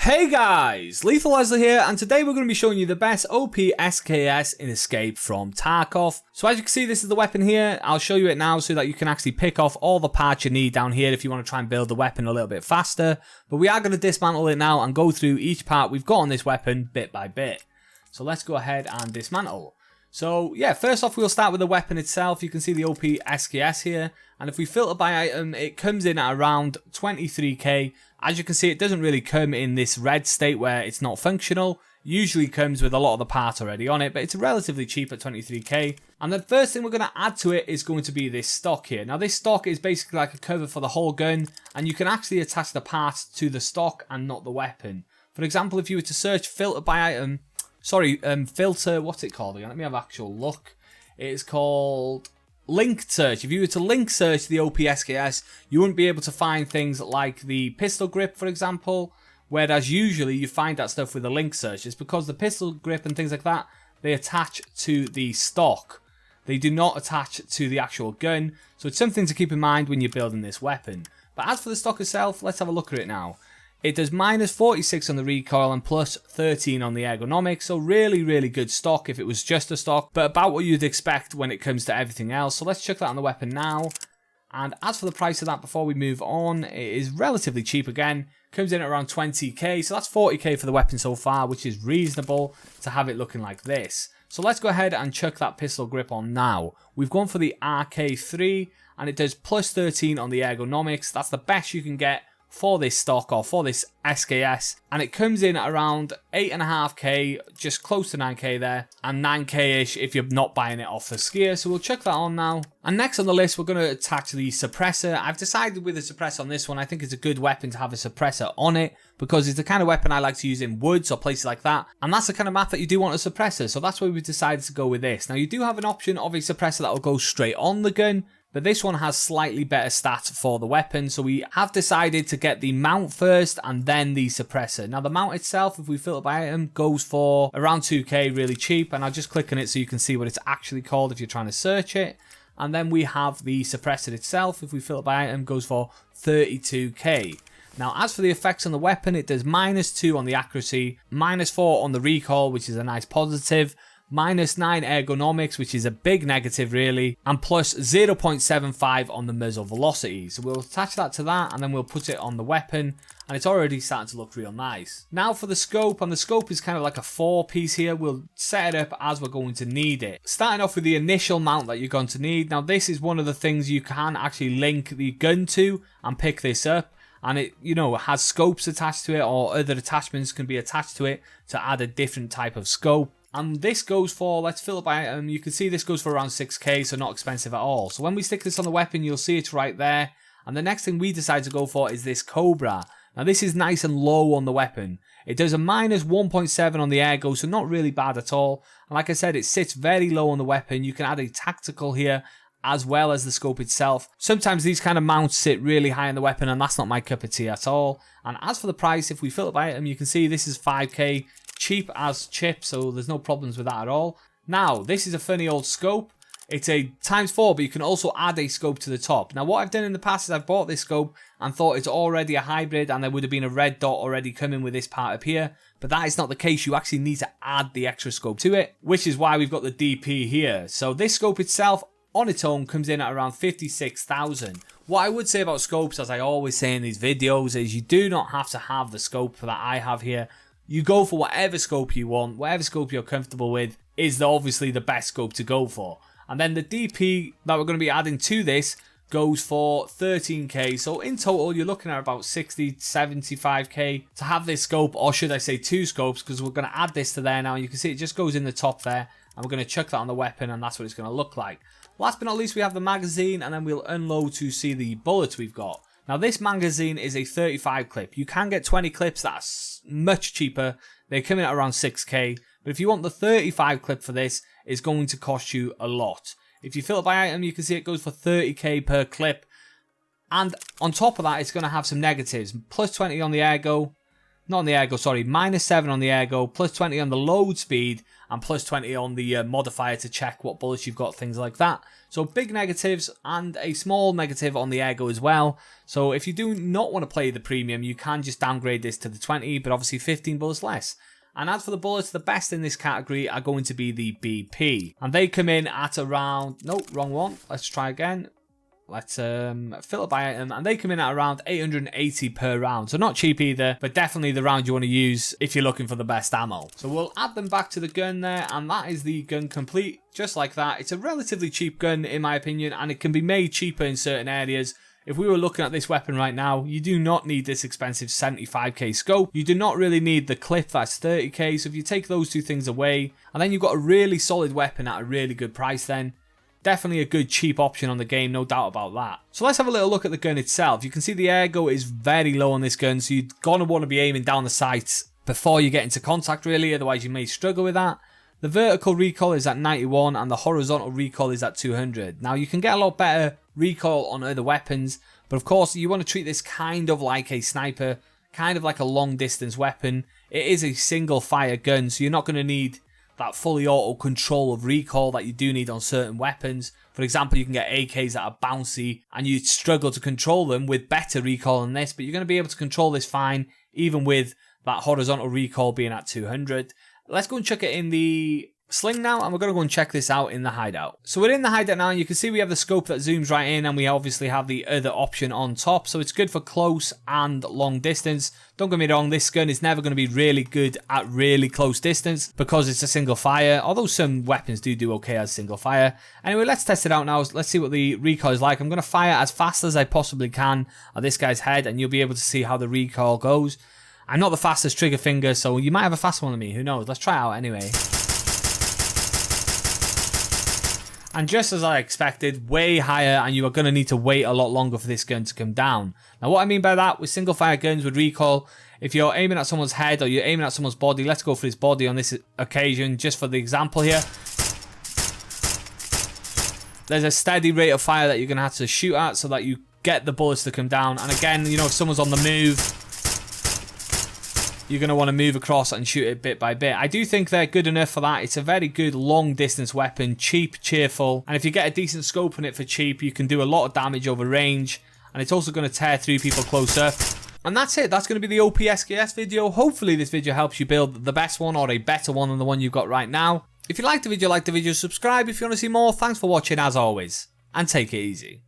Hey guys, Lethal Leslie here, and today we're going to be showing you the best OP-SKS in Escape From Tarkov. So as you can see, this is the weapon here. I'll show you it now so that you can actually pick off all the parts you need down here if you want to try and build the weapon a little bit faster. But we are going to dismantle it now and go through each part we've got on this weapon bit by bit. So let's go ahead and dismantle. So yeah, first off we'll start with the weapon itself. You can see the OP-SKS here, and if we filter by item, it comes in at around 23k. As you can see, it doesn't really come in this red state where it's not functional. Usually comes with a lot of the parts already on it, but it's relatively cheap at 23k. And the first thing we're going to add to it is going to be this stock here. Now this stock is basically like a cover for the whole gun, and you can actually attach the parts to the stock and not the weapon. For example, if you were to search filter by item, filter, what's it called again? Let me have an actual look. It's called linked search. If you were to link search the OP-SKS, you wouldn't be able to find things like the pistol grip, for example, whereas usually you find that stuff with a link search. It's because the pistol grip and things like that, they attach to the stock. They do not attach to the actual gun, so it's something to keep in mind when you're building this weapon. But as for the stock itself, let's have a look at it now. It does minus 46 on the recoil and plus 13 on the ergonomics, so really good stock if it was just a stock, but about what you'd expect when it comes to everything else. So let's check that on the weapon now. And as for the price of that before we move on, it is relatively cheap again. Comes in at around 20k, so that's 40k for the weapon so far, which is reasonable to have it looking like this. So let's go ahead and chuck that pistol grip on now. We've gone for the RK3, and it does plus 13 on the ergonomics. That's the best you can get for this stock or for this SKS, and it comes in at around 8.5k, just close to 9k there, and 9k-ish if you're not buying it off the skier. So we'll chuck that on now. And next on the list we're going to attach the suppressor. I've decided with the suppressor on this one, I think it's a good weapon to have a suppressor on it, because it's the kind of weapon I like to use in woods or places like that, and that's the kind of map that you do want a suppressor, so that's why we've decided to go with this. Now you do have an option of a suppressor that will go straight on the gun, but this one has slightly better stats for the weapon, so we have decided to get the mount first and then the suppressor. Now the mount itself, if we filter by item, goes for around 2k, really cheap, and I'll just click on it so you can see what it's actually called if you're trying to search it. And then we have the suppressor itself, if we filter by item, goes for 32k. Now as for the effects on the weapon, it does minus 2 on the accuracy, minus 4 on the recoil, which is a nice positive, minus 9 ergonomics, which is a big negative really, and plus 0.75 on the muzzle velocity. So we'll attach that to that, and then we'll put it on the weapon, and it's already starting to look real nice. Now for the scope, and the scope is kind of like a 4-piece here. We'll set it up as we're going to need it. Starting off with the initial mount that you're going to need. Now this is one of the things you can actually link the gun to and pick this up. And it, you know, has scopes attached to it, or other attachments can be attached to it to add a different type of scope. And this goes for, let's filter by item, you can see this goes for around 6k, so not expensive at all. So when we stick this on the weapon, you'll see it's right there. And the next thing we decide to go for is this Cobra. Now this is nice and low on the weapon. It does a minus 1.7 on the ergo, so not really bad at all. And like I said, it sits very low on the weapon. You can add a tactical here, as well as the scope itself. Sometimes these kind of mounts sit really high on the weapon, and that's not my cup of tea at all. And as for the price, if we filter by item, you can see this is 5k, cheap as chips, so there's no problems with that at all. Now, this is a funny old scope. It's a ×4, but you can also add a scope to the top. Now, what I've done in the past is I've bought this scope and thought it's already a hybrid, and there would have been a red dot already coming with this part up here, but that is not the case. You actually need to add the extra scope to it, which is why we've got the DP here. So this scope itself, on its own, comes in at around 56,000. What I would say about scopes, as I always say in these videos, is you do not have to have the scope that I have here. You go for whatever scope you want, whatever scope you're comfortable with is obviously the best scope to go for. And then the DP that we're going to be adding to this goes for 13k. So in total, you're looking at about 60, 75k to have this scope, or should I say 2 scopes, because we're going to add this to there now. You can see it just goes in the top there, and we're going to chuck that on the weapon, and that's what it's going to look like. Last but not least, we have the magazine, and then we'll unload to see the bullets we've got. Now this magazine is a 35 clip. You can get 20 clips, that's much cheaper. They come in at around 6k. But if you want the 35 clip for this, it's going to cost you a lot. If you filter by item, you can see it goes for 30k per clip. And on top of that, it's going to have some negatives. Plus 20 on the ergo, not on the ergo, sorry, -7 on the ergo, +20 on the load speed, and +20 on the modifier to check what bullets you've got, things like that. So big negatives and a small negative on the ergo as well. So if you do not want to play the premium, you can just downgrade this to the 20, but obviously 15 bullets less. And as for the bullets, the best in this category are going to be the BP. And they come in at around, nope, wrong one. Let's try again. Let's filter by item, and they come in at around 880 per round. So not cheap either, but definitely the round you want to use if you're looking for the best ammo. So we'll add them back to the gun there, and that is the gun complete, just like that. It's a relatively cheap gun in my opinion, and it can be made cheaper in certain areas. If we were looking at this weapon right now, you do not need this expensive 75k scope. You do not really need the clip that's 30k. So if you take those two things away, and then you've got a really solid weapon at a really good price then. Definitely a good cheap option on the game, no doubt about that. So let's have a little look at the gun itself. You can see the ergo is very low on this gun, so you're going to want to be aiming down the sights before you get into contact really, otherwise you may struggle with that. The vertical recoil is at 91 and the horizontal recoil is at 200. Now you can get a lot better recoil on other weapons, but of course you want to treat this kind of like a sniper, kind of like a long distance weapon. It is a single fire gun, so you're not going to need that fully auto control of recoil that you do need on certain weapons. For example, you can get AKs that are bouncy and you struggle to control them with better recoil than this, but you're going to be able to control this fine even with that horizontal recoil being at 200. Let's go and chuck it in the sling now, and we're going to go and check this out in the hideout. So we're in the hideout now, and you can see we have the scope that zooms right in, and we obviously have the other option on top, so it's good for close and long distance. Don't get me wrong, this gun is never going to be really good at really close distance because it's a single fire, although some weapons do okay as single fire. Anyway, let's test it out now. Let's see what the recoil is like. I'm going to fire as fast as I possibly can at this guy's head, and you'll be able to see how the recoil goes. I'm not the fastest trigger finger, so you might have a faster one than me, who knows. Let's try it out anyway. And just as I expected, way higher, and you are going to need to wait a lot longer for this gun to come down. Now what I mean by that, with single fire guns with recoil, if you're aiming at someone's head or you're aiming at someone's body, let's go for his body on this occasion, just for the example here. There's a steady rate of fire that you're going to have to shoot at so that you get the bullets to come down. And again, you know, if someone's on the move, you're going to want to move across and shoot it bit by bit. I do think they're good enough for that. It's a very good long distance weapon, cheap, cheerful, and if you get a decent scope on it for cheap, you can do a lot of damage over range, and it's also going to tear through people close up. And that's it. That's going to be the OP-SKS video. Hopefully this video helps you build the best one or a better one than the one you've got right now. If you liked the video, like the video, subscribe if you want to see more. Thanks for watching as always, and take it easy.